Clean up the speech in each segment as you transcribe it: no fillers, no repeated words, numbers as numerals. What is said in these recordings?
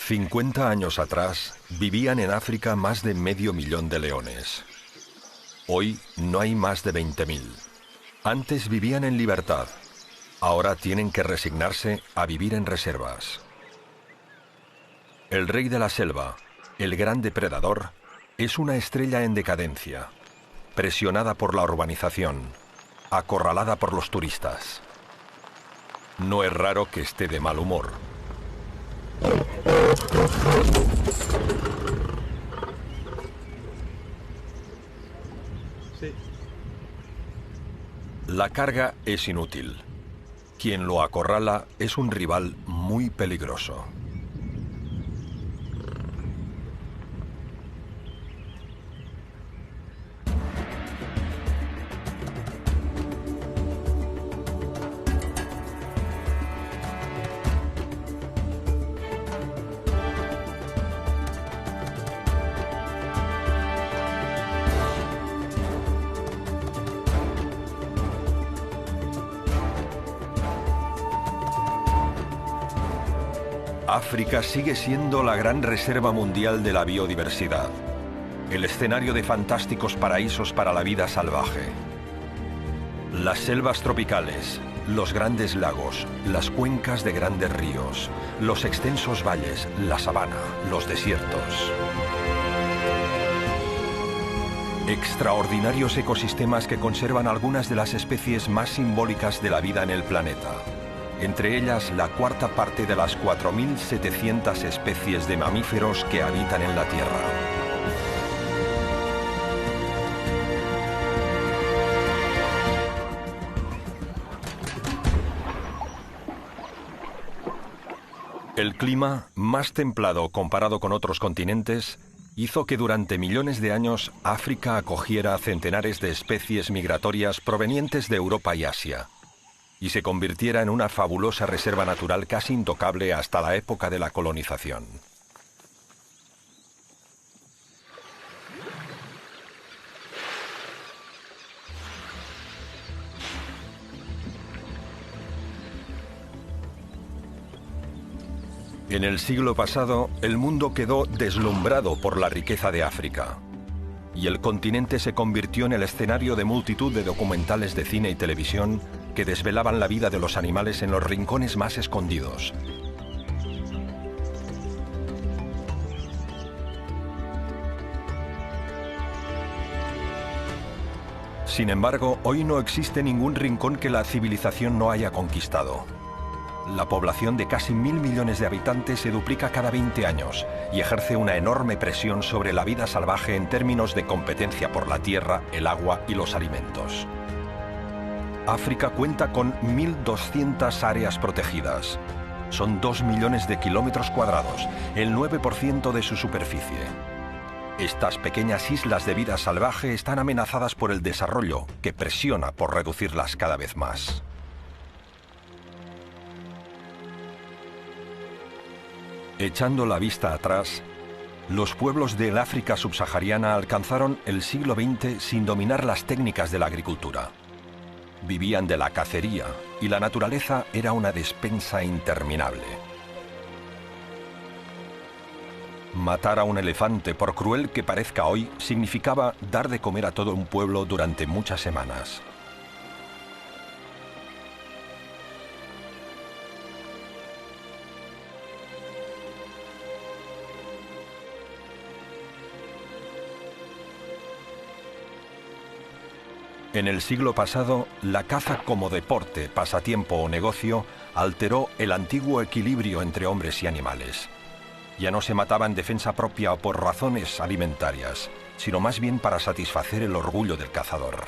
50 años atrás, vivían en África más de 500.000 de leones. Hoy no hay más de 20.000. Antes vivían en libertad. Ahora tienen que resignarse a vivir en reservas. El rey de la selva, el gran depredador, es una estrella en decadencia, presionada por la urbanización, acorralada por los turistas. No es raro que esté de mal humor. Sí. La carga es inútil. Quien lo acorrala es un rival muy peligroso. África sigue siendo la gran reserva mundial de la biodiversidad, el escenario de fantásticos paraísos para la vida salvaje. Las selvas tropicales, los grandes lagos, las cuencas de grandes ríos, los extensos valles, la sabana, los desiertos. Extraordinarios ecosistemas que conservan algunas de las especies más simbólicas de la vida en el planeta. Entre ellas la cuarta parte de las 4.700 especies de mamíferos que habitan en la Tierra. El clima, más templado comparado con otros continentes, hizo que durante millones de años África acogiera centenares de especies migratorias provenientes de Europa y Asia, y se convirtiera en una fabulosa reserva natural casi intocable hasta la época de la colonización. En el siglo pasado, el mundo quedó deslumbrado por la riqueza de África, y el continente se convirtió en el escenario de multitud de documentales de cine y televisión que desvelaban la vida de los animales en los rincones más escondidos. Sin embargo, hoy no existe ningún rincón que la civilización no haya conquistado. La población de casi 1.000 millones de habitantes se duplica cada 20 años y ejerce una enorme presión sobre la vida salvaje en términos de competencia por la tierra, el agua y los alimentos. África cuenta con 1.200 áreas protegidas. Son 2 millones de kilómetros cuadrados, el 9% de su superficie. Estas pequeñas islas de vida salvaje están amenazadas por el desarrollo, que presiona por reducirlas cada vez más. Echando la vista atrás, los pueblos del África subsahariana alcanzaron el siglo XX sin dominar las técnicas de la agricultura. Vivían de la cacería y la naturaleza era una despensa interminable. Matar a un elefante, por cruel que parezca hoy, significaba dar de comer a todo un pueblo durante muchas semanas. En el siglo pasado, la caza como deporte, pasatiempo o negocio alteró el antiguo equilibrio entre hombres y animales. Ya no se mataba en defensa propia o por razones alimentarias, sino más bien para satisfacer el orgullo del cazador.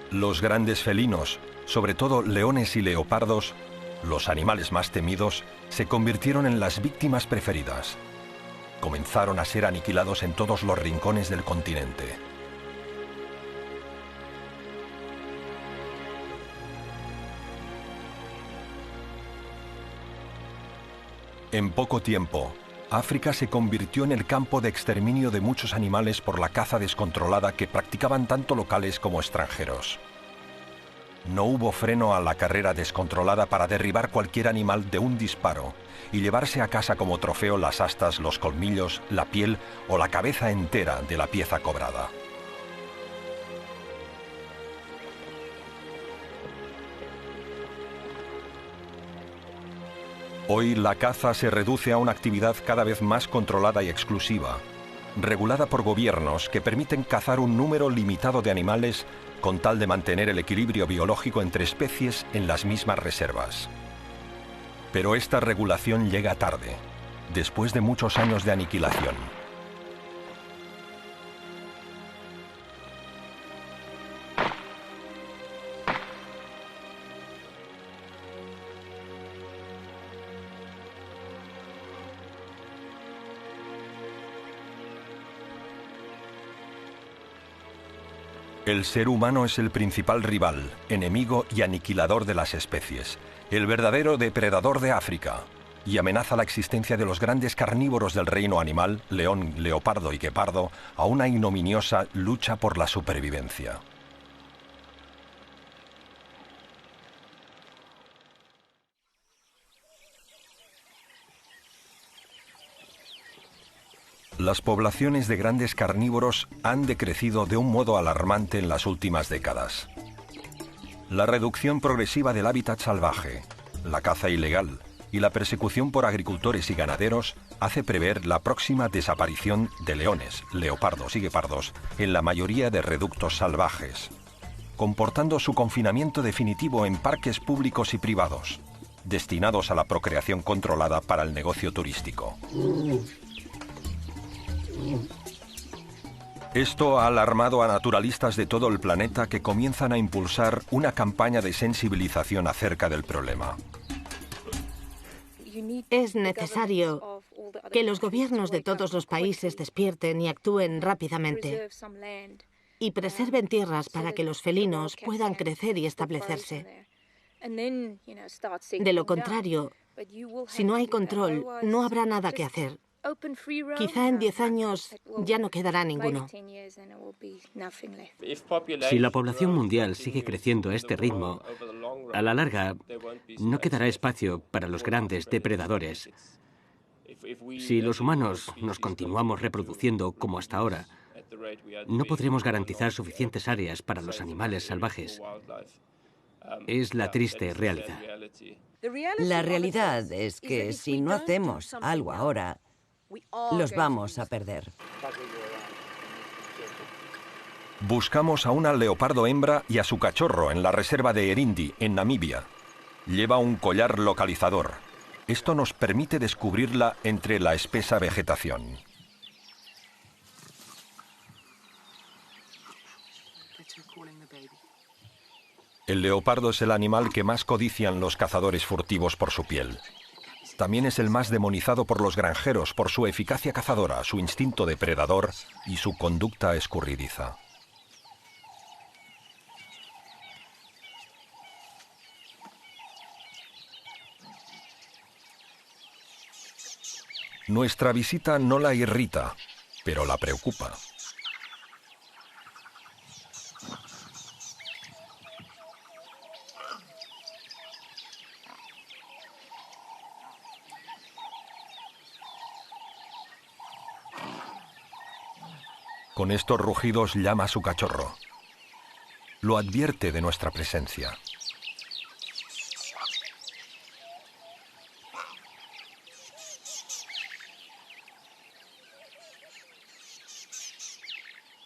Los grandes felinos, sobre todo leones y leopardos, los animales más temidos, se convirtieron en las víctimas preferidas. Comenzaron a ser aniquilados en todos los rincones del continente. En poco tiempo, África se convirtió en el campo de exterminio de muchos animales por la caza descontrolada que practicaban tanto locales como extranjeros. No hubo freno a la carrera descontrolada para derribar cualquier animal de un disparo y llevarse a casa como trofeo las astas, los colmillos, la piel o la cabeza entera de la pieza cobrada. Hoy la caza se reduce a una actividad cada vez más controlada y exclusiva, regulada por gobiernos que permiten cazar un número limitado de animales con tal de mantener el equilibrio biológico entre especies en las mismas reservas. Pero esta regulación llega tarde, después de muchos años de aniquilación. El ser humano es el principal rival, enemigo y aniquilador de las especies, el verdadero depredador de África, y amenaza la existencia de los grandes carnívoros del reino animal, león, leopardo y guepardo, a una ignominiosa lucha por la supervivencia. Las poblaciones de grandes carnívoros han decrecido de un modo alarmante en las últimas décadas. La reducción progresiva del hábitat salvaje, la caza ilegal y la persecución por agricultores y ganaderos hace prever la próxima desaparición de leones, leopardos y guepardos en la mayoría de reductos salvajes, comportando su confinamiento definitivo en parques públicos y privados, destinados a la procreación controlada para el negocio turístico. Esto ha alarmado a naturalistas de todo el planeta que comienzan a impulsar una campaña de sensibilización acerca del problema. Es necesario que los gobiernos de todos los países despierten y actúen rápidamente y preserven tierras para que los felinos puedan crecer y establecerse. De lo contrario, si no hay control, no habrá nada que hacer. Quizá en 10 años ya no quedará ninguno. Si la población mundial sigue creciendo a este ritmo, a la larga no quedará espacio para los grandes depredadores. Si los humanos nos continuamos reproduciendo como hasta ahora, no podremos garantizar suficientes áreas para los animales salvajes. Es la triste realidad. La realidad es que si no hacemos algo ahora, los vamos a perder. Buscamos a una leopardo hembra y a su cachorro en la reserva de Erindi, en Namibia. Lleva un collar localizador. Esto nos permite descubrirla entre la espesa vegetación. El leopardo es el animal que más codician los cazadores furtivos por su piel. También es el más demonizado por los granjeros por su eficacia cazadora, su instinto depredador y su conducta escurridiza. Nuestra visita no la irrita, pero la preocupa. Con estos rugidos llama a su cachorro. Lo advierte de nuestra presencia.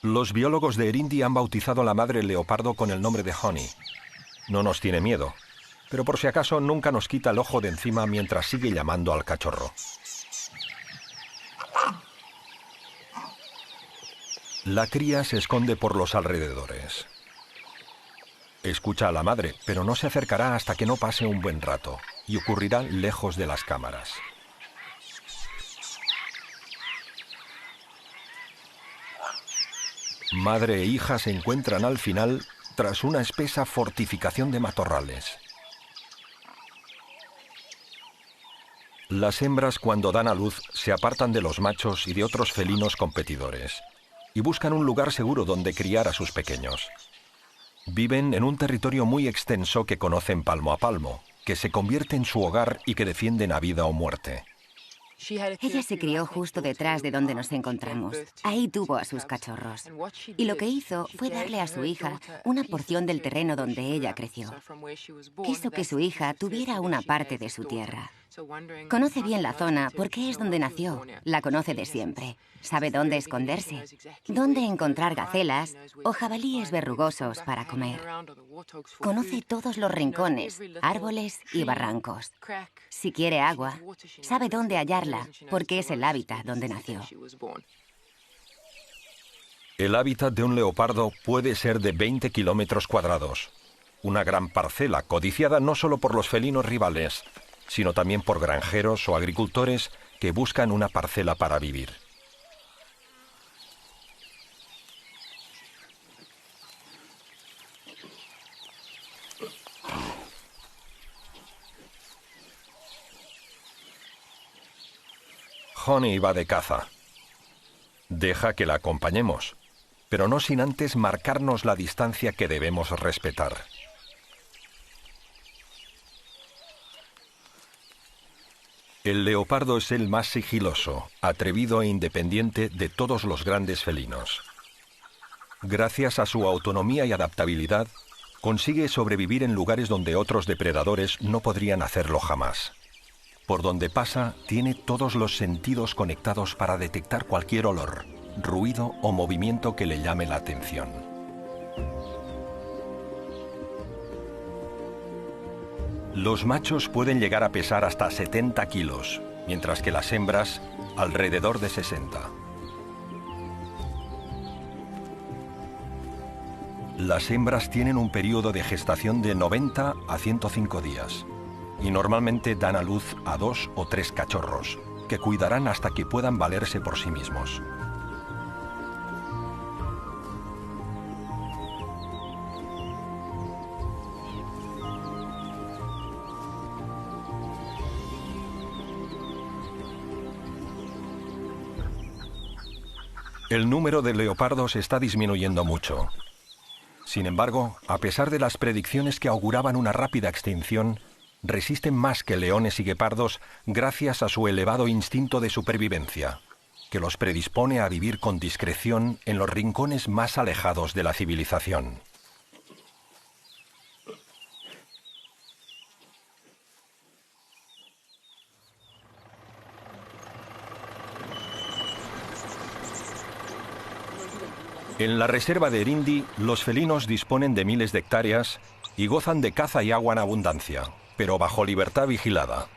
Los biólogos de Erindi han bautizado a la madre leopardo con el nombre de Honey. No nos tiene miedo, pero por si acaso nunca nos quita el ojo de encima mientras sigue llamando al cachorro. La cría se esconde por los alrededores. Escucha a la madre, pero no se acercará hasta que no pase un buen rato, y ocurrirá lejos de las cámaras. Madre e hija se encuentran al final tras una espesa fortificación de matorrales. Las hembras, cuando dan a luz, se apartan de los machos y de otros felinos competidores y buscan un lugar seguro donde criar a sus pequeños. Viven en un territorio muy extenso que conocen palmo a palmo, que se convierte en su hogar y que defienden a vida o muerte. Ella se crió justo detrás de donde nos encontramos. Ahí tuvo a sus cachorros. Y lo que hizo fue darle a su hija una porción del terreno donde ella creció. Quiso que su hija tuviera una parte de su tierra. Conoce bien la zona porque es donde nació. La conoce de siempre. Sabe dónde esconderse, dónde encontrar gacelas o jabalíes verrugosos para comer. Conoce todos los rincones, árboles y barrancos. Si quiere agua, sabe dónde hallarla porque es el hábitat donde nació. El hábitat de un leopardo puede ser de 20 kilómetros cuadrados. Una gran parcela codiciada no solo por los felinos rivales, sino también por granjeros o agricultores que buscan una parcela para vivir. Honey va de caza. Deja que la acompañemos, pero no sin antes marcarnos la distancia que debemos respetar. El leopardo es el más sigiloso, atrevido e independiente de todos los grandes felinos. Gracias a su autonomía y adaptabilidad, consigue sobrevivir en lugares donde otros depredadores no podrían hacerlo jamás. Por donde pasa, tiene todos los sentidos conectados para detectar cualquier olor, ruido o movimiento que le llame la atención. Los machos pueden llegar a pesar hasta 70 kilos, mientras que las hembras alrededor de 60. Las hembras tienen un periodo de gestación de 90 a 105 días. Y normalmente dan a luz a 2 o 3 cachorros, que cuidarán hasta que puedan valerse por sí mismos. El número de leopardos está disminuyendo mucho. Sin embargo, a pesar de las predicciones que auguraban una rápida extinción, resisten más que leones y guepardos gracias a su elevado instinto de supervivencia, que los predispone a vivir con discreción en los rincones más alejados de la civilización. En la reserva de Eryndi, los felinos disponen de miles de hectáreas y gozan de caza y agua en abundancia, pero bajo libertad vigilada.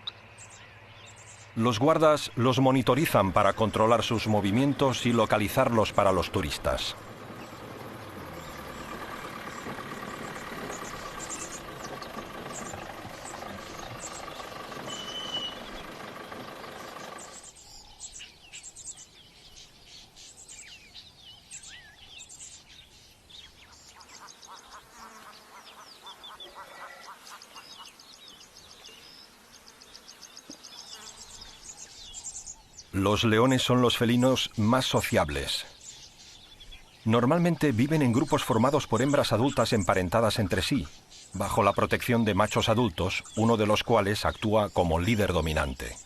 Los guardas los monitorizan para controlar sus movimientos y localizarlos para los turistas. Los leones son los felinos más sociables. Normalmente viven en grupos formados por hembras adultas emparentadas entre sí, bajo la protección de machos adultos, uno de los cuales actúa como líder dominante.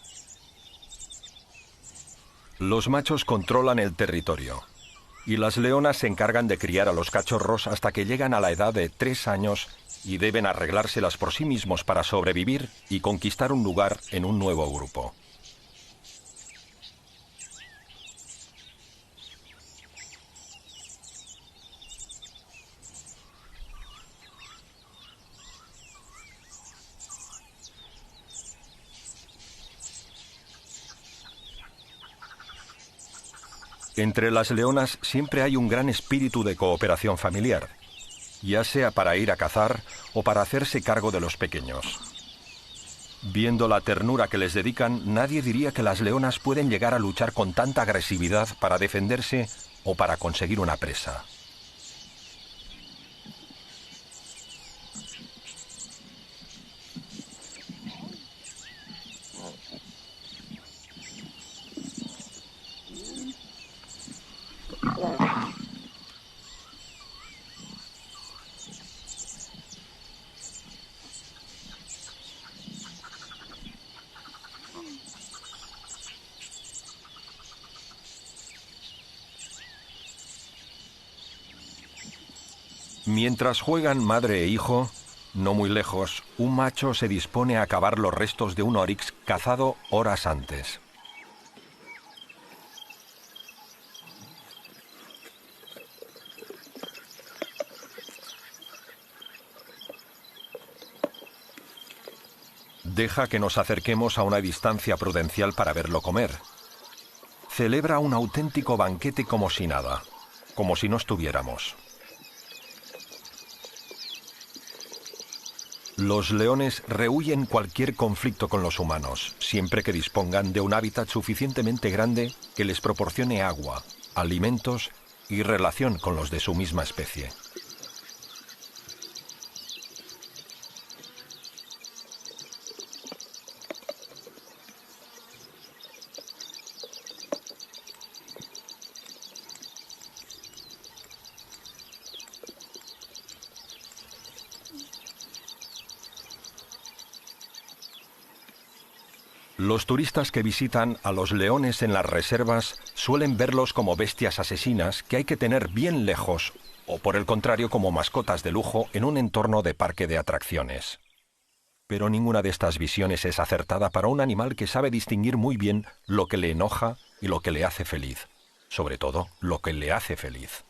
Los machos controlan el territorio, y las leonas se encargan de criar a los cachorros hasta que llegan a la edad de 3 años y deben arreglárselas por sí mismos para sobrevivir y conquistar un lugar en un nuevo grupo. Entre las leonas siempre hay un gran espíritu de cooperación familiar, ya sea para ir a cazar o para hacerse cargo de los pequeños. Viendo la ternura que les dedican, nadie diría que las leonas pueden llegar a luchar con tanta agresividad para defenderse o para conseguir una presa. Mientras juegan madre e hijo, no muy lejos, un macho se dispone a acabar los restos de un oryx cazado horas antes. Deja que nos acerquemos a una distancia prudencial para verlo comer. Celebra un auténtico banquete como si nada, como si no estuviéramos. Los leones rehúyen cualquier conflicto con los humanos, siempre que dispongan de un hábitat suficientemente grande que les proporcione agua, alimentos y relación con los de su misma especie. Los turistas que visitan a los leones en las reservas suelen verlos como bestias asesinas que hay que tener bien lejos, o por el contrario como mascotas de lujo en un entorno de parque de atracciones. Pero ninguna de estas visiones es acertada para un animal que sabe distinguir muy bien lo que le enoja y lo que le hace feliz. Sobre todo, lo que le hace feliz.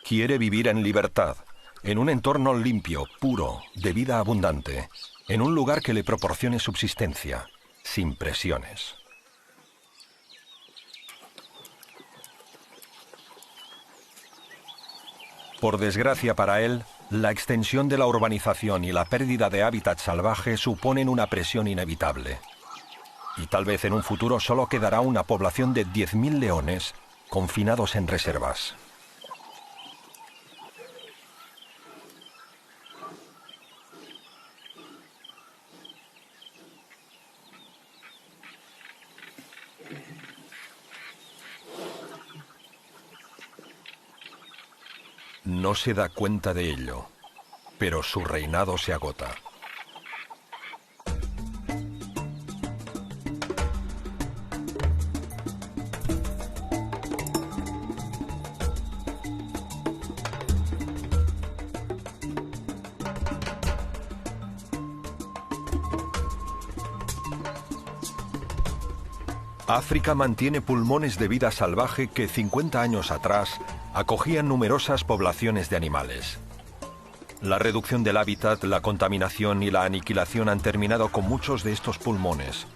Quiere vivir en libertad, en un entorno limpio, puro, de vida abundante, en un lugar que le proporcione subsistencia, sin presiones. Por desgracia para él, la extensión de la urbanización y la pérdida de hábitat salvaje suponen una presión inevitable. Y tal vez en un futuro solo quedará una población de 10.000 leones confinados en reservas. No se da cuenta de ello, pero su reinado se agota. África mantiene pulmones de vida salvaje que 50 años atrás acogían numerosas poblaciones de animales. La reducción del hábitat, la contaminación y la aniquilación han terminado con muchos de estos pulmones,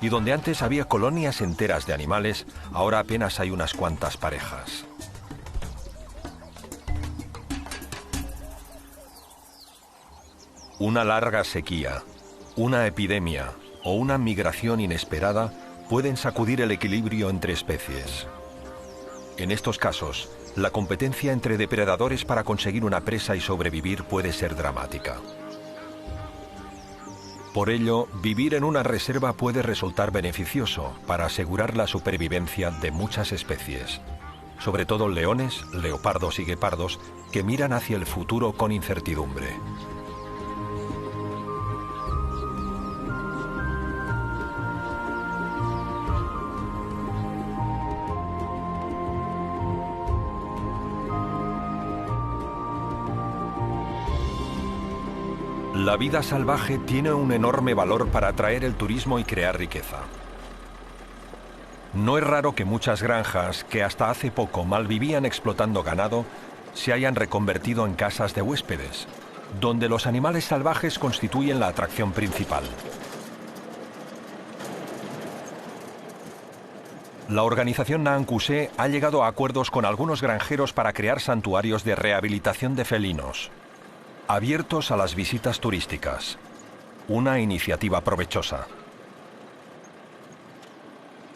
y donde antes había colonias enteras de animales, ahora apenas hay unas cuantas parejas. Una larga sequía, una epidemia o una migración inesperada pueden sacudir el equilibrio entre especies. En estos casos, la competencia entre depredadores para conseguir una presa y sobrevivir puede ser dramática. Por ello, vivir en una reserva puede resultar beneficioso para asegurar la supervivencia de muchas especies, sobre todo leones, leopardos y guepardos que miran hacia el futuro con incertidumbre. La vida salvaje tiene un enorme valor para atraer el turismo y crear riqueza. No es raro que muchas granjas, que hasta hace poco malvivían explotando ganado, se hayan reconvertido en casas de huéspedes, donde los animales salvajes constituyen la atracción principal. La organización Nancusé ha llegado a acuerdos con algunos granjeros para crear santuarios de rehabilitación de felinos, abiertos a las visitas turísticas. Una iniciativa provechosa.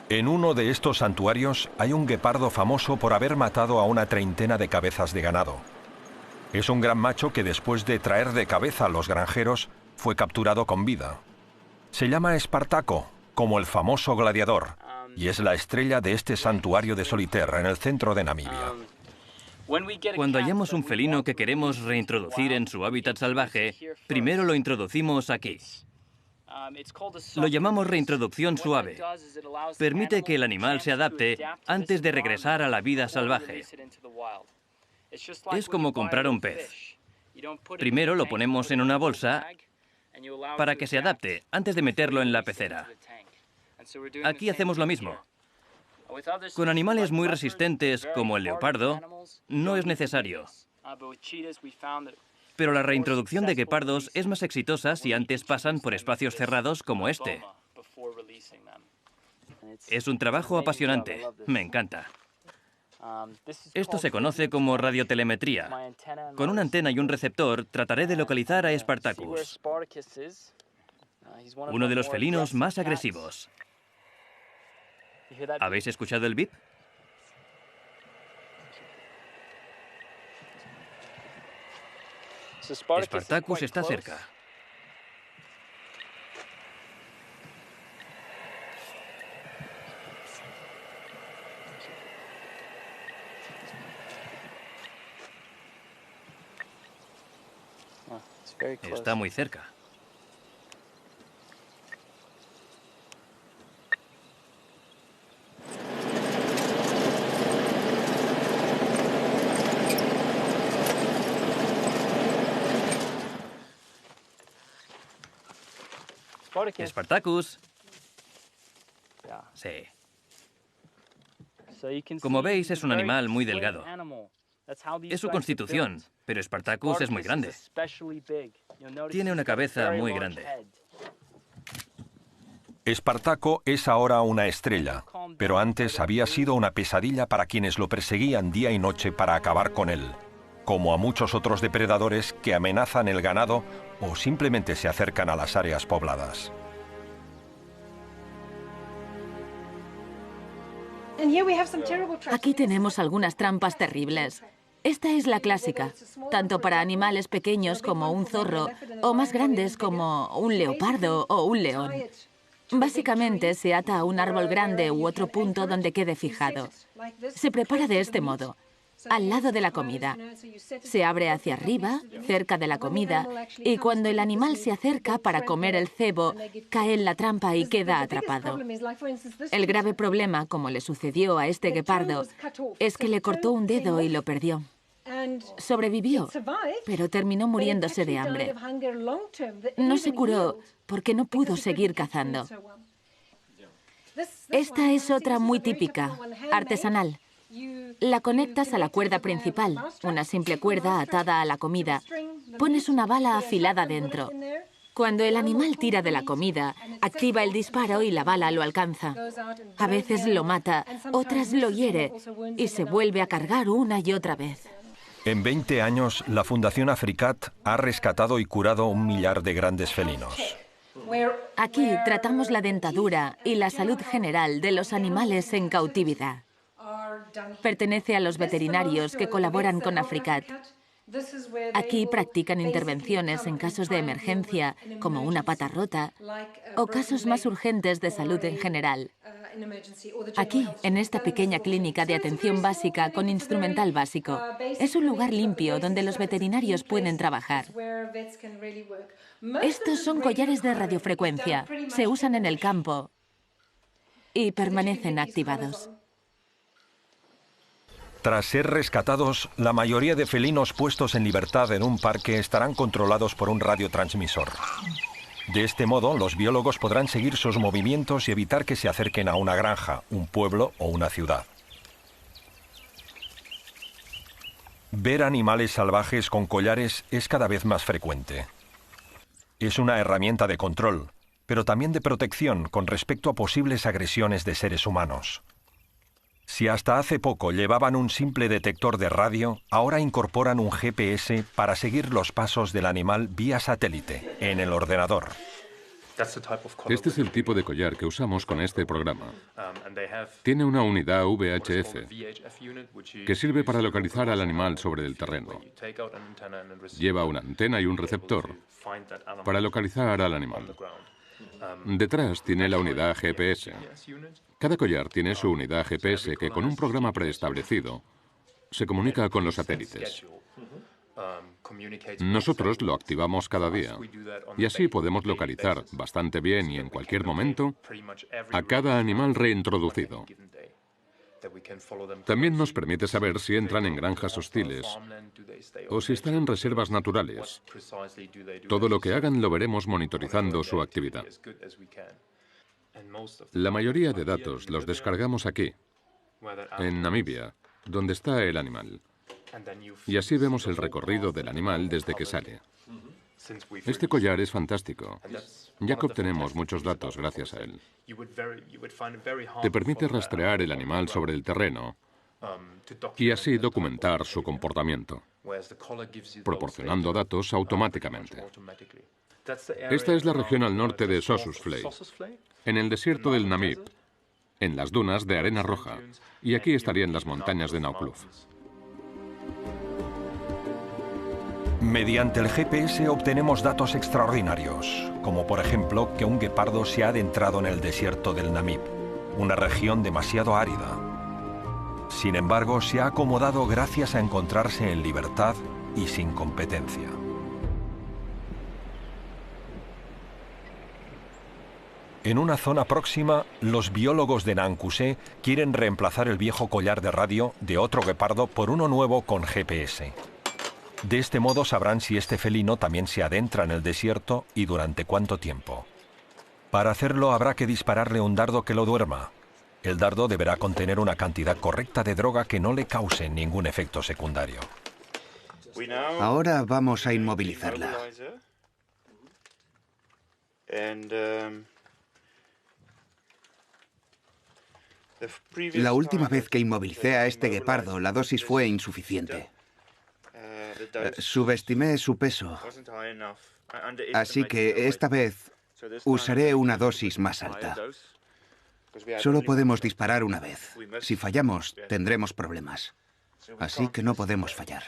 En uno de estos santuarios hay un guepardo famoso por haber matado a una treintena de cabezas de ganado. Es un gran macho que después de traer de cabeza a los granjeros, fue capturado con vida. Se llama Espartaco, como el famoso gladiador, y es la estrella de este santuario de Solitaire en el centro de Namibia. Cuando hallamos un felino que queremos reintroducir en su hábitat salvaje, primero lo introducimos aquí. Lo llamamos reintroducción suave. Permite que el animal se adapte antes de regresar a la vida salvaje. Es como comprar un pez. Primero lo ponemos en una bolsa para que se adapte antes de meterlo en la pecera. Aquí hacemos lo mismo. Con animales muy resistentes como el leopardo, no es necesario. Pero la reintroducción de guepardos es más exitosa si antes pasan por espacios cerrados como este. Es un trabajo apasionante. Me encanta. Esto se conoce como radiotelemetría. Con una antena y un receptor trataré de localizar a Spartacus, uno de los felinos más agresivos. ¿Habéis escuchado el bip? Spartacus está cerca. Está muy cerca. Spartacus. Sí. Como veis, es un animal muy delgado. Es su constitución, pero Spartacus es muy grande. Tiene una cabeza muy grande. Espartaco es ahora una estrella, pero antes había sido una pesadilla para quienes lo perseguían día y noche para acabar con él, como a muchos otros depredadores que amenazan el ganado o simplemente se acercan a las áreas pobladas. Aquí tenemos algunas trampas terribles. Esta es la clásica, tanto para animales pequeños como un zorro, o más grandes como un leopardo o un león. Básicamente se ata a un árbol grande u otro punto donde quede fijado. Se prepara de este modo, al lado de la comida. Se abre hacia arriba, cerca de la comida, y cuando el animal se acerca para comer el cebo, cae en la trampa y queda atrapado. El grave problema, como le sucedió a este guepardo, es que le cortó un dedo y lo perdió. Sobrevivió, pero terminó muriéndose de hambre. No se curó porque no pudo seguir cazando. Esta es otra muy típica, artesanal. La conectas a la cuerda principal, una simple cuerda atada a la comida. Pones una bala afilada dentro. Cuando el animal tira de la comida, activa el disparo y la bala lo alcanza. A veces lo mata, otras lo hiere y se vuelve a cargar una y otra vez. En 20 años, la Fundación Africat ha rescatado y curado 1 millar de grandes felinos. Aquí tratamos la dentadura y la salud general de los animales en cautividad. Pertenece a los veterinarios que colaboran con Africat. Aquí practican intervenciones en casos de emergencia, como una pata rota, o casos más urgentes de salud en general. Aquí, en esta pequeña clínica de atención básica con instrumental básico, es un lugar limpio donde los veterinarios pueden trabajar. Estos son collares de radiofrecuencia. Se usan en el campo y permanecen activados. Tras ser rescatados, la mayoría de felinos puestos en libertad en un parque estarán controlados por un radiotransmisor. De este modo, los biólogos podrán seguir sus movimientos y evitar que se acerquen a una granja, un pueblo o una ciudad. Ver animales salvajes con collares es cada vez más frecuente. Es una herramienta de control, pero también de protección con respecto a posibles agresiones de seres humanos. Si hasta hace poco llevaban un simple detector de radio, ahora incorporan un GPS para seguir los pasos del animal vía satélite, en el ordenador. Este es el tipo de collar que usamos con este programa. Tiene una unidad VHF que sirve para localizar al animal sobre el terreno. Lleva una antena y un receptor para localizar al animal. Detrás tiene la unidad GPS. Cada collar tiene su unidad GPS que con un programa preestablecido se comunica con los satélites. Nosotros lo activamos cada día y así podemos localizar bastante bien y en cualquier momento a cada animal reintroducido. También nos permite saber si entran en granjas hostiles o si están en reservas naturales. Todo lo que hagan lo veremos monitorizando su actividad. La mayoría de datos los descargamos aquí, en Namibia, donde está el animal. Y así vemos el recorrido del animal desde que sale. Este collar es fantástico, ya que obtenemos muchos datos gracias a él. Te permite rastrear el animal sobre el terreno y así documentar su comportamiento, proporcionando datos automáticamente. Esta es la región al norte de Sossusvlei, en el desierto del Namib, en las dunas de arena roja, y aquí estarían las montañas de Naukluft. Mediante el GPS obtenemos datos extraordinarios, como por ejemplo que un guepardo se ha adentrado en el desierto del Namib, una región demasiado árida. Sin embargo, se ha acomodado gracias a encontrarse en libertad y sin competencia. En una zona próxima, los biólogos de Nankuse quieren reemplazar el viejo collar de radio de otro guepardo por uno nuevo con GPS. De este modo sabrán si este felino también se adentra en el desierto y durante cuánto tiempo. Para hacerlo habrá que dispararle un dardo que lo duerma. El dardo deberá contener una cantidad correcta de droga que no le cause ningún efecto secundario. Ahora vamos a inmovilizarla. La última vez que inmovilicé a este guepardo, la dosis fue insuficiente. Subestimé su peso, así que esta vez usaré una dosis más alta. Solo podemos disparar una vez. Si fallamos, tendremos problemas. Así que no podemos fallar.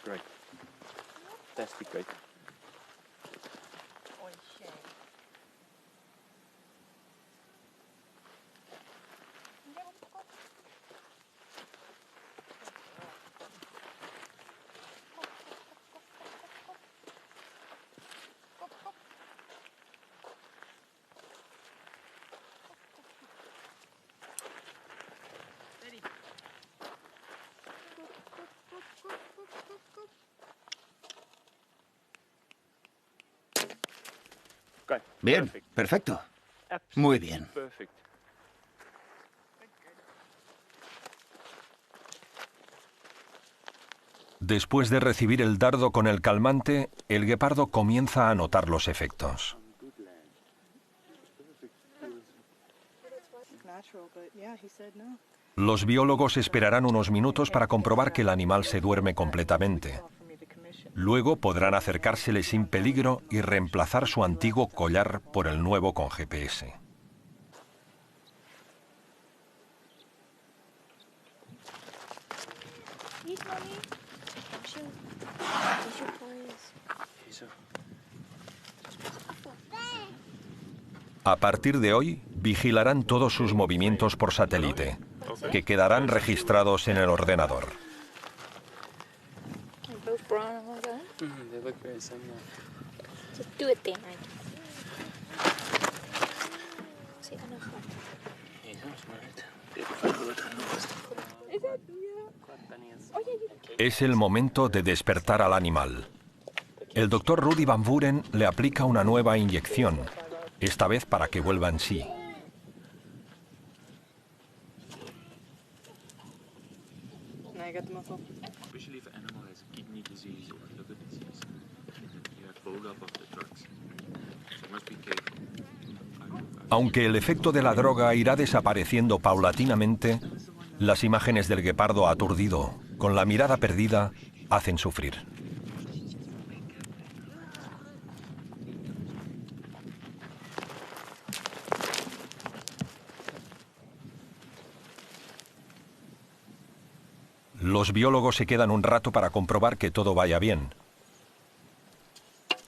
Great. That's great. Bien, perfecto. Muy bien. Después de recibir el dardo con el calmante, el guepardo comienza a notar los efectos. Los biólogos esperarán unos minutos para comprobar que el animal se duerme completamente. Luego podrán acercársele sin peligro y reemplazar su antiguo collar por el nuevo con GPS. A partir de hoy, vigilarán todos sus movimientos por satélite, que quedarán registrados en el ordenador. Es el momento de despertar al animal. El doctor Rudy Van Vuren le aplica una nueva inyección, esta vez para que vuelva en sí. Aunque el efecto de la droga irá desapareciendo paulatinamente, las imágenes del guepardo aturdido, con la mirada perdida, hacen sufrir. Los biólogos se quedan un rato para comprobar que todo vaya bien.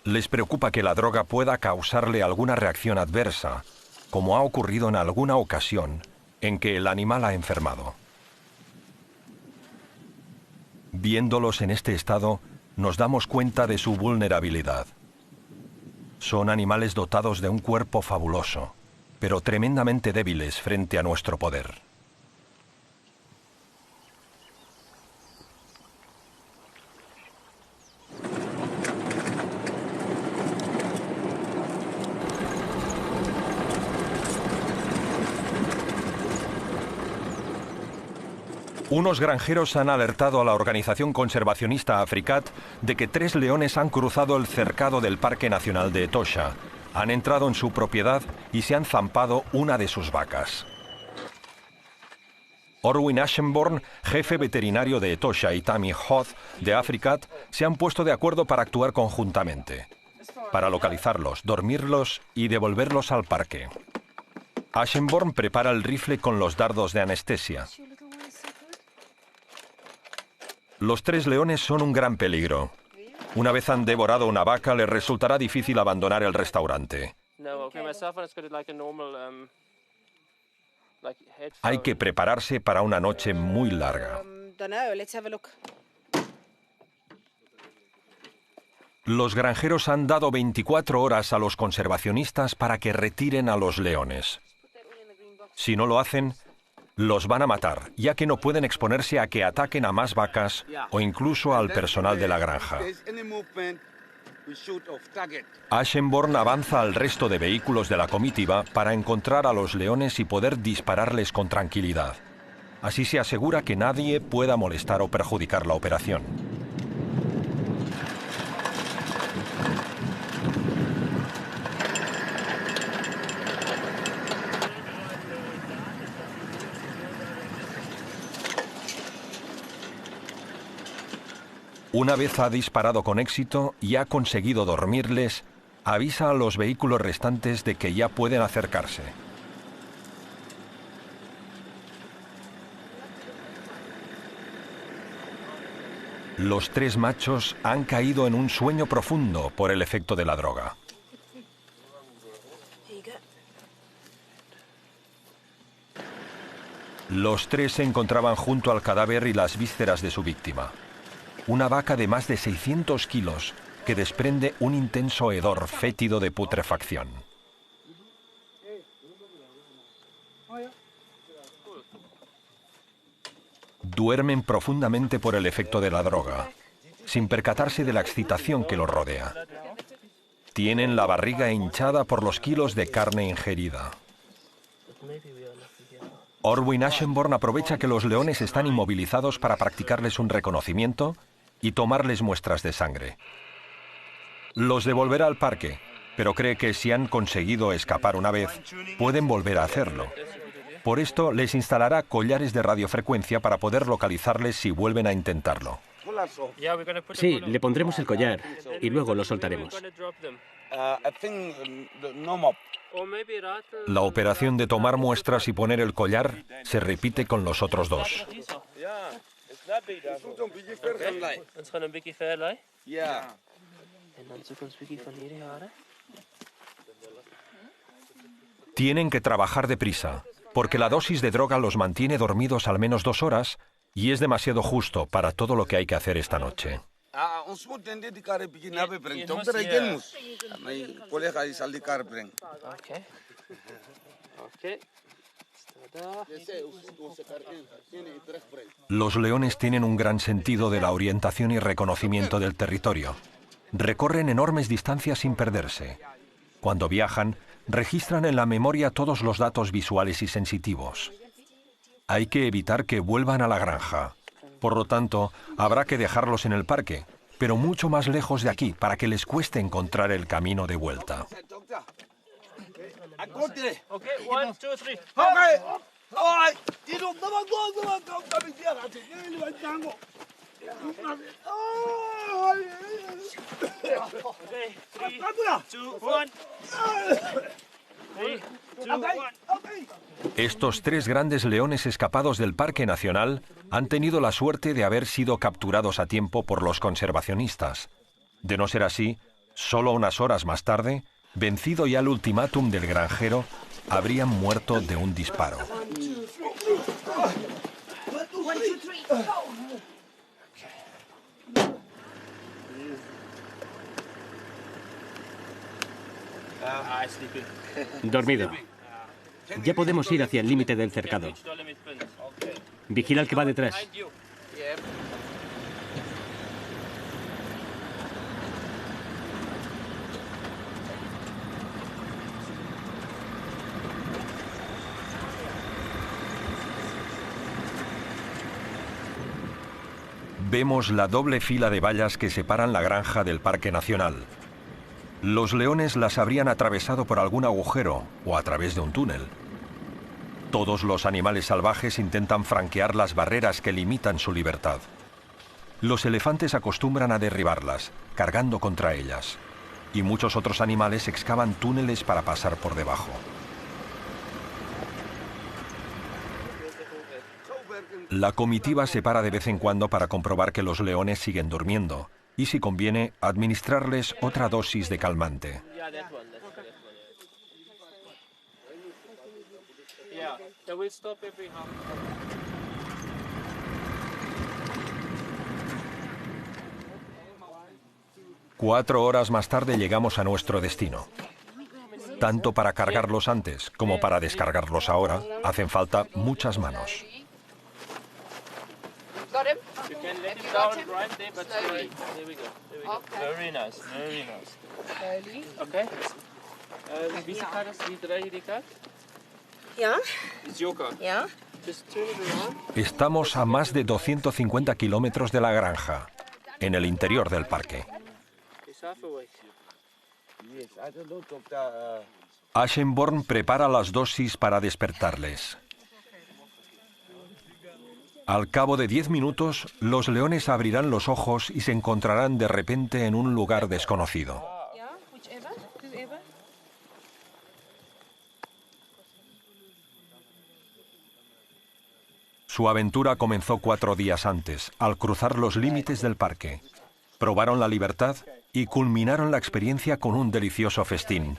Les preocupa que la droga pueda causarle alguna reacción adversa, como ha ocurrido en alguna ocasión en que el animal ha enfermado. Viéndolos en este estado, nos damos cuenta de su vulnerabilidad. Son animales dotados de un cuerpo fabuloso, pero tremendamente débiles frente a nuestro poder. Unos granjeros han alertado a la organización conservacionista Africat de que 3 leones han cruzado el cercado del Parque Nacional de Etosha, han entrado en su propiedad y se han zampado una de sus vacas. Orwin Ashenborn, jefe veterinario de Etosha, y Tammy Hoth, de Africat, se han puesto de acuerdo para actuar conjuntamente, para localizarlos, dormirlos y devolverlos al parque. Ashenborn prepara el rifle con los dardos de anestesia. Los 3 leones son un gran peligro. Una vez han devorado una vaca, les resultará difícil abandonar el restaurante. Hay que prepararse para una noche muy larga. Los granjeros han dado 24 horas a los conservacionistas para que retiren a los leones. Si no lo hacen, los van a matar, ya que no pueden exponerse a que ataquen a más vacas o incluso al personal de la granja. Ashenborn avanza al resto de vehículos de la comitiva para encontrar a los leones y poder dispararles con tranquilidad. Así se asegura que nadie pueda molestar o perjudicar la operación. Una vez ha disparado con éxito y ha conseguido dormirles, avisa a los vehículos restantes de que ya pueden acercarse. Los 3 machos han caído en un sueño profundo por el efecto de la droga. Los 3 se encontraban junto al cadáver y las vísceras de su víctima. Una vaca de más de 600 kilos que desprende un intenso hedor fétido de putrefacción. Duermen profundamente por el efecto de la droga, sin percatarse de la excitación que los rodea. Tienen la barriga hinchada por los kilos de carne ingerida. Orwin Ashenborn aprovecha que los leones están inmovilizados para practicarles un reconocimiento y tomarles muestras de sangre. Los devolverá al parque, pero cree que si han conseguido escapar una vez, pueden volver a hacerlo. Por esto les instalará collares de radiofrecuencia para poder localizarles si vuelven a intentarlo. Sí, le pondremos el collar y luego lo soltaremos. La operación de tomar muestras y poner el collar se repite con los otros 2. Tienen que trabajar deprisa, porque la dosis de droga los mantiene dormidos al menos 2 horas y es demasiado justo para todo lo que hay que hacer esta noche. Los leones tienen un gran sentido de la orientación y reconocimiento del territorio. Recorren enormes distancias sin perderse. Cuando viajan, registran en la memoria todos los datos visuales y sensitivos. Hay que evitar que vuelvan a la granja. Por lo tanto, habrá que dejarlos en el parque, pero mucho más lejos de aquí, para que les cueste encontrar el camino de vuelta. Estos 3 grandes leones escapados del Parque Nacional Han tenido la suerte de haber sido capturados a tiempo por los conservacionistas. De no ser así, solo unas horas más tarde, vencido ya el ultimátum del granjero, habrían muerto de un disparo. Dormido. Ya podemos ir hacia el límite del cercado. Vigila al que va detrás. Vemos la doble fila de vallas que separan la granja del Parque Nacional. Los leones las habrían atravesado por algún agujero o a través de un túnel. Todos los animales salvajes intentan franquear las barreras que limitan su libertad. Los elefantes acostumbran a derribarlas, cargando contra ellas. Y muchos otros animales excavan túneles para pasar por debajo. La comitiva se para de vez en cuando para comprobar que los leones siguen durmiendo y, si conviene, administrarles otra dosis de calmante. Cuatro horas más tarde llegamos a nuestro destino. Tanto para cargarlos antes como para descargarlos ahora, hacen falta muchas manos. Got him? You can let him down right there, but slowly. There we go. There we go. Very nice, very nice. Slowly. Okay. Wie viel Karte ist die 3 die Karte? Ja. It's your card. Ja. Just turn it around. Estamos a más de 250 kilómetros de la granja, en el interior del parque. Is half awake. Yes, I don't know, Doctor. Ashenborn prepara las dosis para despertarles. Al cabo de 10 minutos, los leones abrirán los ojos y se encontrarán de repente en un lugar desconocido. Su aventura comenzó 4 días antes, al cruzar los límites del parque. Probaron la libertad y culminaron la experiencia con un delicioso festín.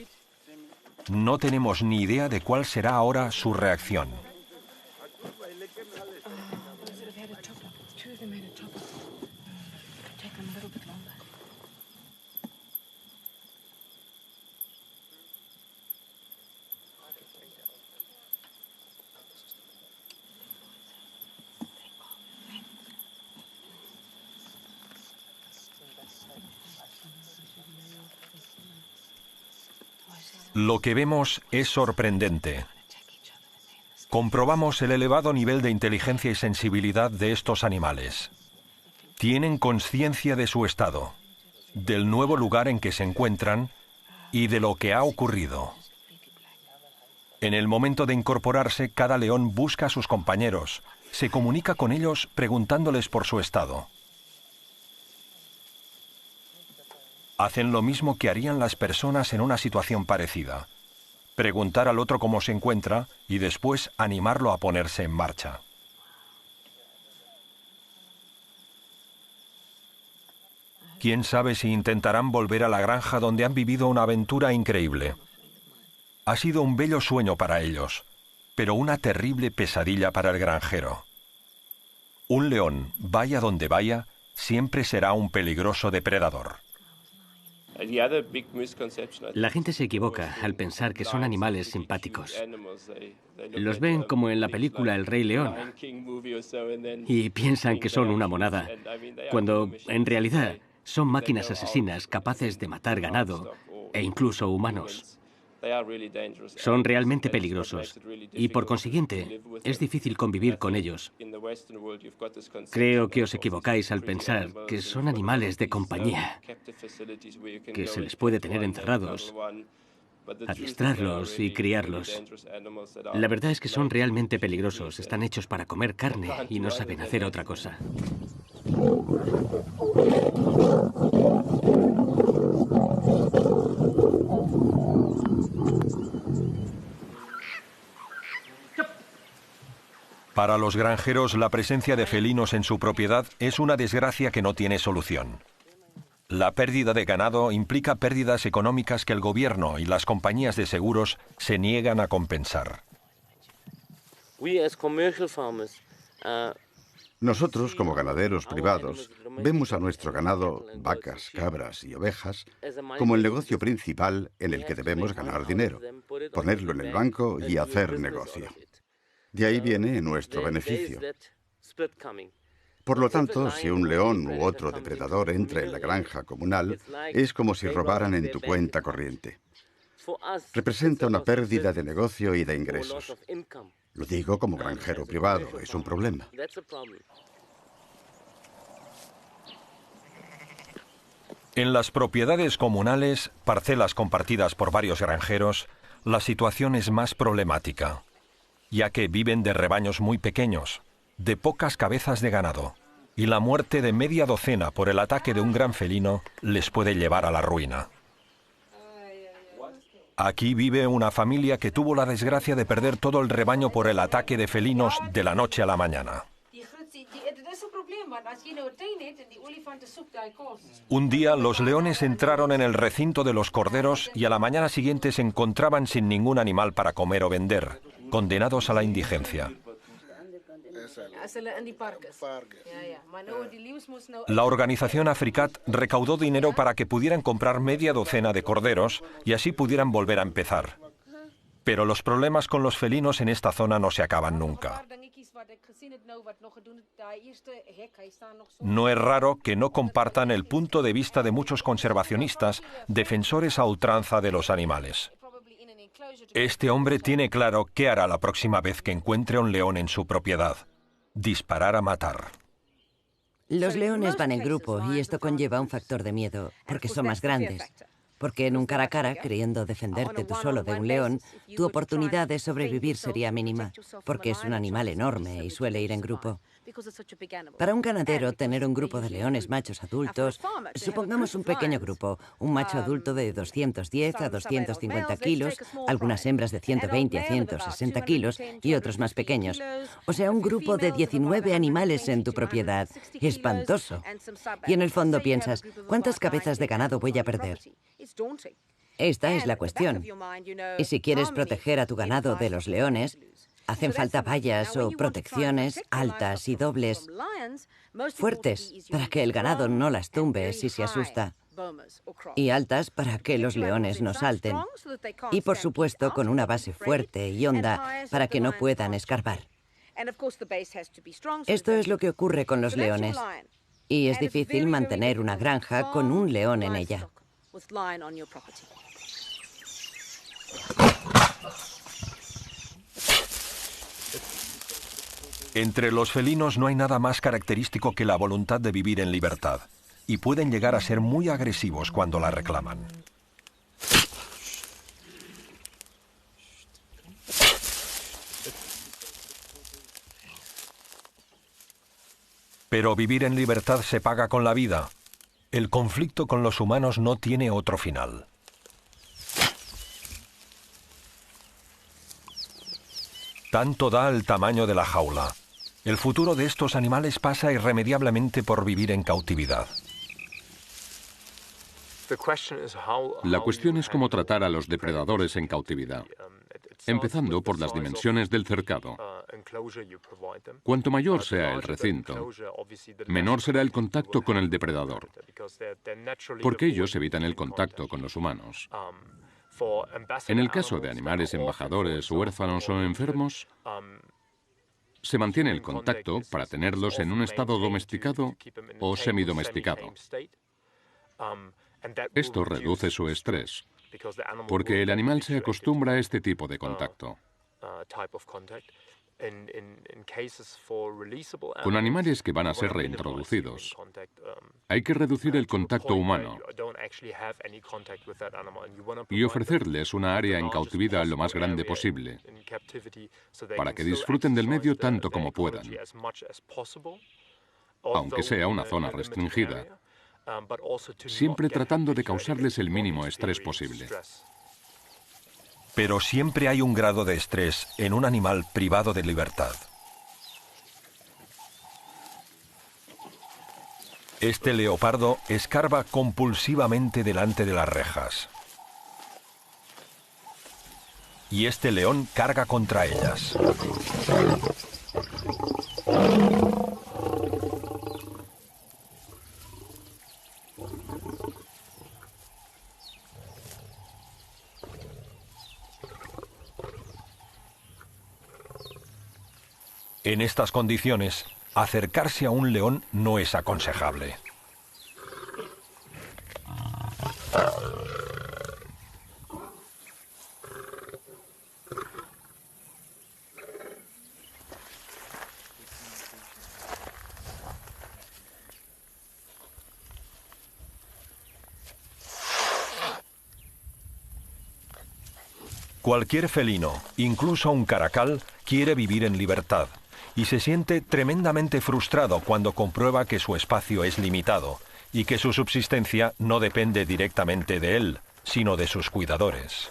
No tenemos ni idea de cuál será ahora su reacción. Lo que vemos es sorprendente. Comprobamos el elevado nivel de inteligencia y sensibilidad de estos animales. Tienen conciencia de su estado, del nuevo lugar en que se encuentran y de lo que ha ocurrido. En el momento de incorporarse, cada león busca a sus compañeros, se comunica con ellos preguntándoles por su estado. Hacen lo mismo que harían las personas en una situación parecida. Preguntar al otro cómo se encuentra y después animarlo a ponerse en marcha. Quién sabe si intentarán volver a la granja donde han vivido una aventura increíble. Ha sido un bello sueño para ellos, pero una terrible pesadilla para el granjero. Un león, vaya donde vaya, siempre será un peligroso depredador. La gente se equivoca al pensar que son animales simpáticos. Los ven como en la película El Rey León y piensan que son una monada, cuando en realidad son máquinas asesinas capaces de matar ganado e incluso humanos. Son realmente peligrosos y, por consiguiente, es difícil convivir con ellos. Creo que os equivocáis al pensar que son animales de compañía, que se les puede tener encerrados, adiestrarlos y criarlos. La verdad es que son realmente peligrosos, están hechos para comer carne y no saben hacer otra cosa. Para los granjeros, la presencia de felinos en su propiedad es una desgracia que no tiene solución. La pérdida de ganado implica pérdidas económicas que el gobierno y las compañías de seguros se niegan a compensar. Nosotros, como ganaderos privados, vemos a nuestro ganado, vacas, cabras y ovejas, como el negocio principal en el que debemos ganar dinero, ponerlo en el banco y hacer negocio. De ahí viene nuestro beneficio. Por lo tanto, si un león u otro depredador entra en la granja comunal, es como si robaran en tu cuenta corriente. Representa una pérdida de negocio y de ingresos. Lo digo como granjero privado, es un problema. En las propiedades comunales, parcelas compartidas por varios granjeros, la situación es más problemática, ya que viven de rebaños muy pequeños, de pocas cabezas de ganado, y la muerte de media docena por el ataque de un gran felino les puede llevar a la ruina. Aquí vive una familia que tuvo la desgracia de perder todo el rebaño por el ataque de felinos de la noche a la mañana. Un día los leones entraron en el recinto de los corderos y a la mañana siguiente se encontraban sin ningún animal para comer o vender, condenados a la indigencia. La organización Africat recaudó dinero para que pudieran comprar media docena de corderos y así pudieran volver a empezar. Pero los problemas con los felinos en esta zona no se acaban nunca. No es raro que no compartan el punto de vista de muchos conservacionistas, defensores a ultranza de los animales. Este hombre tiene claro qué hará la próxima vez que encuentre un león en su propiedad: disparar a matar. Los leones van en grupo y esto conlleva un factor de miedo, porque son más grandes. Porque en un cara a cara, queriendo defenderte tú solo de un león, tu oportunidad de sobrevivir sería mínima, porque es un animal enorme y suele ir en grupo. Para un ganadero, tener un grupo de leones machos adultos, supongamos un pequeño grupo, un macho adulto de 210 a 250 kilos, algunas hembras de 120 a 160 kilos y otros más pequeños. O sea, un grupo de 19 animales en tu propiedad. Espantoso. Y en el fondo piensas, ¿cuántas cabezas de ganado voy a perder? Esta es la cuestión. Y si quieres proteger a tu ganado de los leones, hacen falta vallas o protecciones altas y dobles, fuertes, para que el ganado no las tumbe si se asusta, y altas para que los leones no salten, y por supuesto con una base fuerte y honda para que no puedan escarbar. Esto es lo que ocurre con los leones, y es difícil mantener una granja con un león en ella. Entre los felinos no hay nada más característico que la voluntad de vivir en libertad, y pueden llegar a ser muy agresivos cuando la reclaman. Pero vivir en libertad se paga con la vida. El conflicto con los humanos no tiene otro final. Tanto da el tamaño de la jaula. El futuro de estos animales pasa irremediablemente por vivir en cautividad. La cuestión es cómo tratar a los depredadores en cautividad, empezando por las dimensiones del cercado. Cuanto mayor sea el recinto, menor será el contacto con el depredador, porque ellos evitan el contacto con los humanos. En el caso de animales embajadores, huérfanos o enfermos, se mantiene el contacto para tenerlos en un estado domesticado o semidomesticado. Esto reduce su estrés, porque el animal se acostumbra a este tipo de contacto. Con animales que van a ser reintroducidos, hay que reducir el contacto humano y ofrecerles una área en cautividad lo más grande posible, para que disfruten del medio tanto como puedan, aunque sea una zona restringida, siempre tratando de causarles el mínimo estrés posible. Pero siempre hay un grado de estrés en un animal privado de libertad. Este leopardo escarba compulsivamente delante de las rejas. Y este león carga contra ellas. En estas condiciones, acercarse a un león no es aconsejable. Cualquier felino, incluso un caracal, quiere vivir en libertad y se siente tremendamente frustrado cuando comprueba que su espacio es limitado y que su subsistencia no depende directamente de él, sino de sus cuidadores.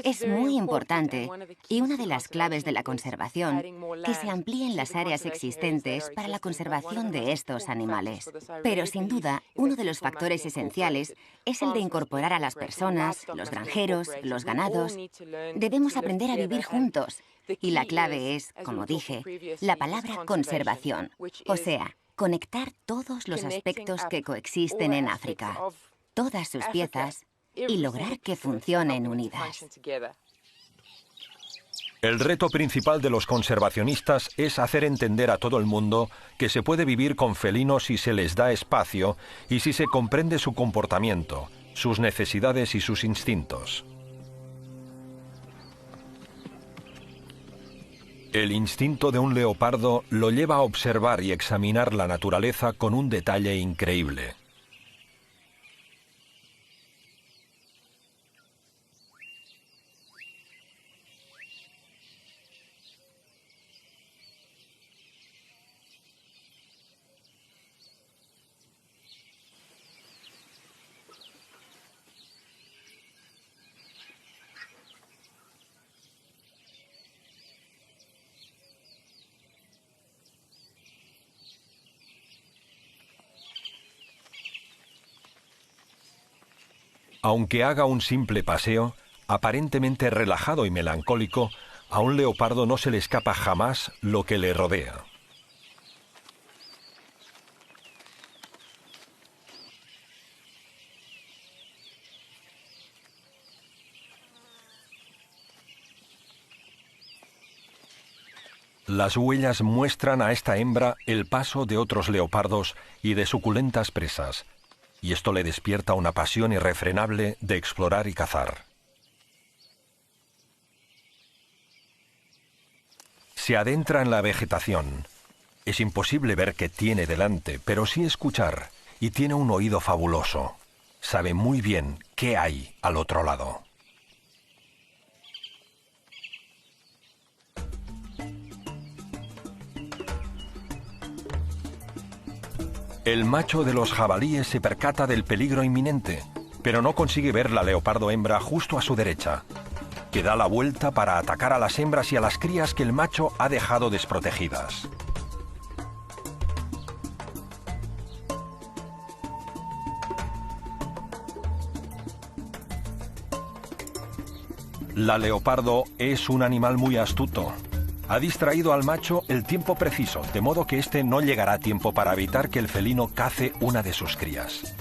Es muy importante y una de las claves de la conservación que se amplíen las áreas existentes para la conservación de estos animales. Pero sin duda, uno de los factores esenciales es el de incorporar a las personas, los granjeros, los ganados. Debemos aprender a vivir juntos y la clave es, como dije, la palabra conservación, o sea, conectar todos los aspectos que coexisten en África, todas sus piezas, y lograr que funcionen unidas. El reto principal de los conservacionistas es hacer entender a todo el mundo que se puede vivir con felinos si se les da espacio y si se comprende su comportamiento, sus necesidades y sus instintos. El instinto de un leopardo lo lleva a observar y examinar la naturaleza con un detalle increíble. Aunque haga un simple paseo, aparentemente relajado y melancólico, a un leopardo no se le escapa jamás lo que le rodea. Las huellas muestran a esta hembra el paso de otros leopardos y de suculentas presas, y esto le despierta una pasión irrefrenable de explorar y cazar. Se adentra en la vegetación. Es imposible ver qué tiene delante, pero sí escuchar, y tiene un oído fabuloso. Sabe muy bien qué hay al otro lado. El macho de los jabalíes se percata del peligro inminente, pero no consigue ver la leopardo hembra justo a su derecha, que da la vuelta para atacar a las hembras y a las crías que el macho ha dejado desprotegidas. La leopardo es un animal muy astuto. Ha distraído al macho el tiempo preciso, de modo que éste no llegará a tiempo para evitar que el felino cace una de sus crías.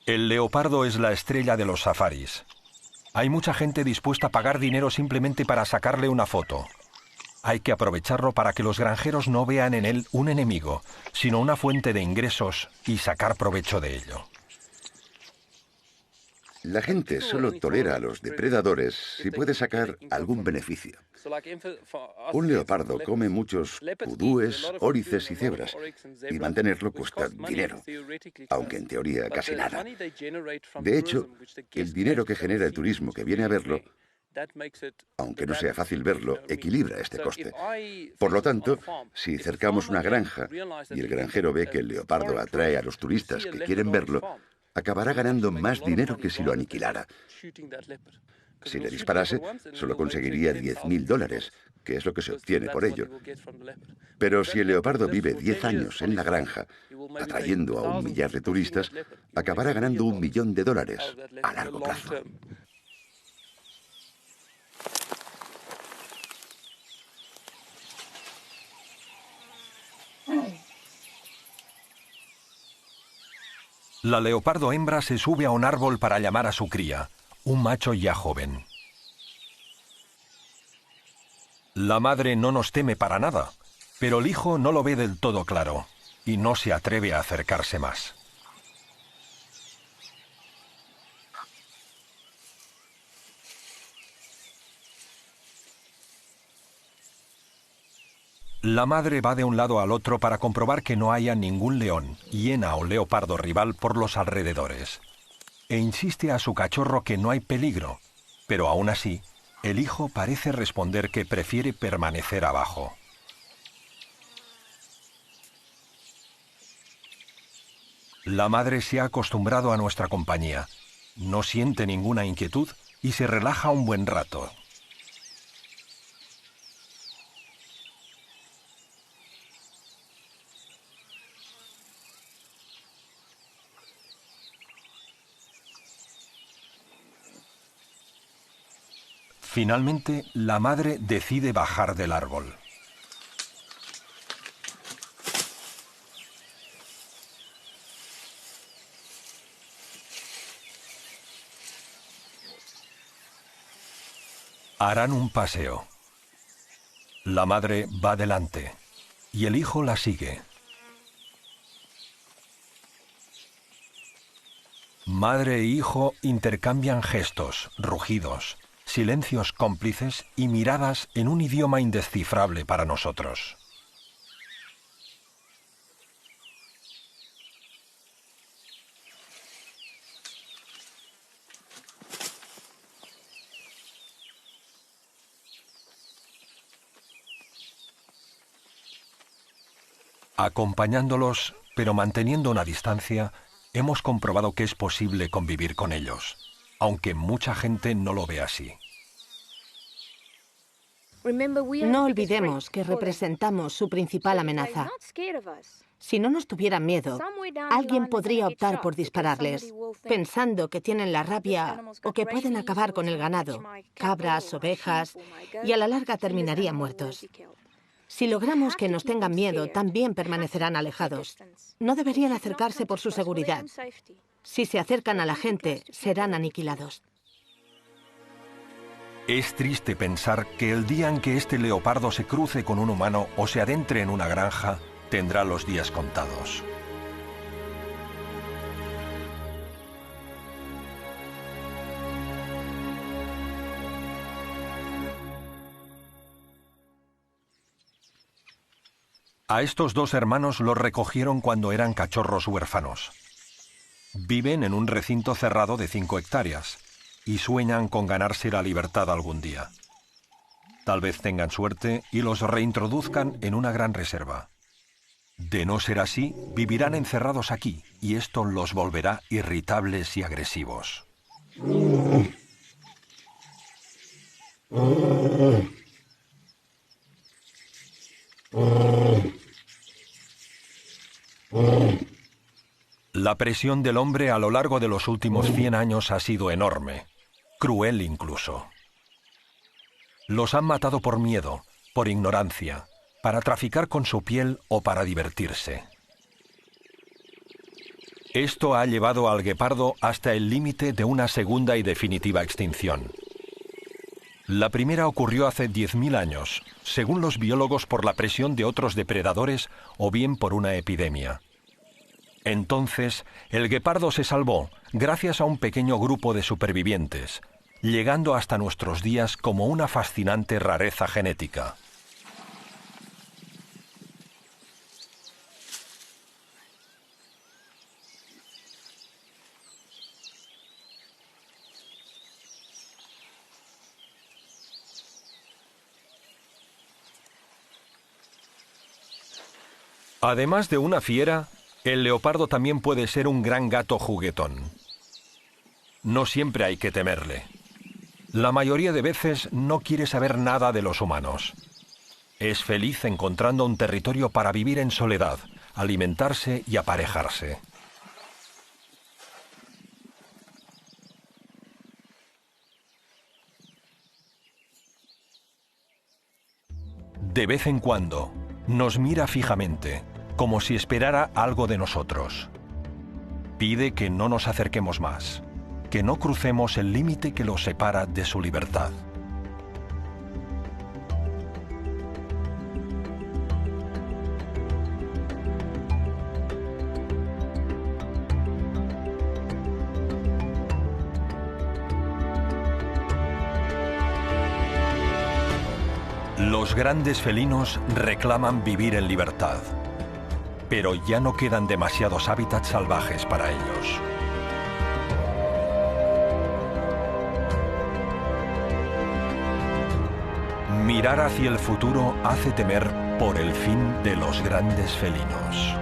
El leopardo es la estrella de los safaris. Hay mucha gente dispuesta a pagar dinero simplemente para sacarle una foto. Hay que aprovecharlo para que los granjeros no vean en él un enemigo, sino una fuente de ingresos y sacar provecho de ello. La gente solo tolera a los depredadores si puede sacar algún beneficio. Un leopardo come muchos pudúes, órices y cebras, y mantenerlo cuesta dinero, aunque en teoría casi nada. De hecho, el dinero que genera el turismo que viene a verlo Aunque no sea fácil verlo, equilibra este coste. Por lo tanto, si cercamos una granja y el granjero ve que el leopardo atrae a los turistas que quieren verlo, acabará ganando más dinero que si lo aniquilara. Si le disparase, solo conseguiría $10.000, que es lo que se obtiene por ello. Pero si el leopardo vive 10 años en la granja, atrayendo a 1 millar de turistas, acabará ganando $1 millón a largo plazo. La leopardo hembra se sube a un árbol para llamar a su cría, un macho ya joven. La madre no nos teme para nada, pero el hijo no lo ve del todo claro y no se atreve a acercarse más. La madre va de un lado al otro para comprobar que no haya ningún león, hiena o leopardo rival por los alrededores. E insiste a su cachorro que no hay peligro, pero aún así, el hijo parece responder que prefiere permanecer abajo. La madre se ha acostumbrado a nuestra compañía, no siente ninguna inquietud y se relaja un buen rato. Finalmente, la madre decide bajar del árbol. Harán un paseo. La madre va delante y el hijo la sigue. Madre e hijo intercambian gestos, rugidos, silencios cómplices y miradas en un idioma indescifrable para nosotros. Acompañándolos, pero manteniendo una distancia, hemos comprobado que es posible convivir con ellos, aunque mucha gente no lo ve así. No olvidemos que representamos su principal amenaza. Si no nos tuvieran miedo, alguien podría optar por dispararles, pensando que tienen la rabia o que pueden acabar con el ganado, cabras, ovejas, y a la larga terminarían muertos. Si logramos que nos tengan miedo, también permanecerán alejados. No deberían acercarse por su seguridad. Si se acercan a la gente, serán aniquilados. Es triste pensar que el día en que este leopardo se cruce con un humano o se adentre en una granja, tendrá los días contados. A estos dos hermanos los recogieron cuando eran cachorros huérfanos. Viven en un recinto cerrado de 5 hectáreas y sueñan con ganarse la libertad algún día. Tal vez tengan suerte y los reintroduzcan en una gran reserva. De no ser así, vivirán encerrados aquí y esto los volverá irritables y agresivos. La presión del hombre a lo largo de los últimos 100 años ha sido enorme, cruel incluso. Los han matado por miedo, por ignorancia, para traficar con su piel o para divertirse. Esto ha llevado al guepardo hasta el límite de una segunda y definitiva extinción. La primera ocurrió hace 10.000 años, según los biólogos por la presión de otros depredadores o bien por una epidemia. Entonces, el guepardo se salvó gracias a un pequeño grupo de supervivientes, llegando hasta nuestros días como una fascinante rareza genética. Además de una fiera, el leopardo también puede ser un gran gato juguetón. No siempre hay que temerle. La mayoría de veces no quiere saber nada de los humanos. Es feliz encontrando un territorio para vivir en soledad, alimentarse y aparejarse. De vez en cuando, nos mira fijamente, como si esperara algo de nosotros. Pide que no nos acerquemos más, que no crucemos el límite que los separa de su libertad. Los grandes felinos reclaman vivir en libertad, pero ya no quedan demasiados hábitats salvajes para ellos. Mirar hacia el futuro hace temer por el fin de los grandes felinos.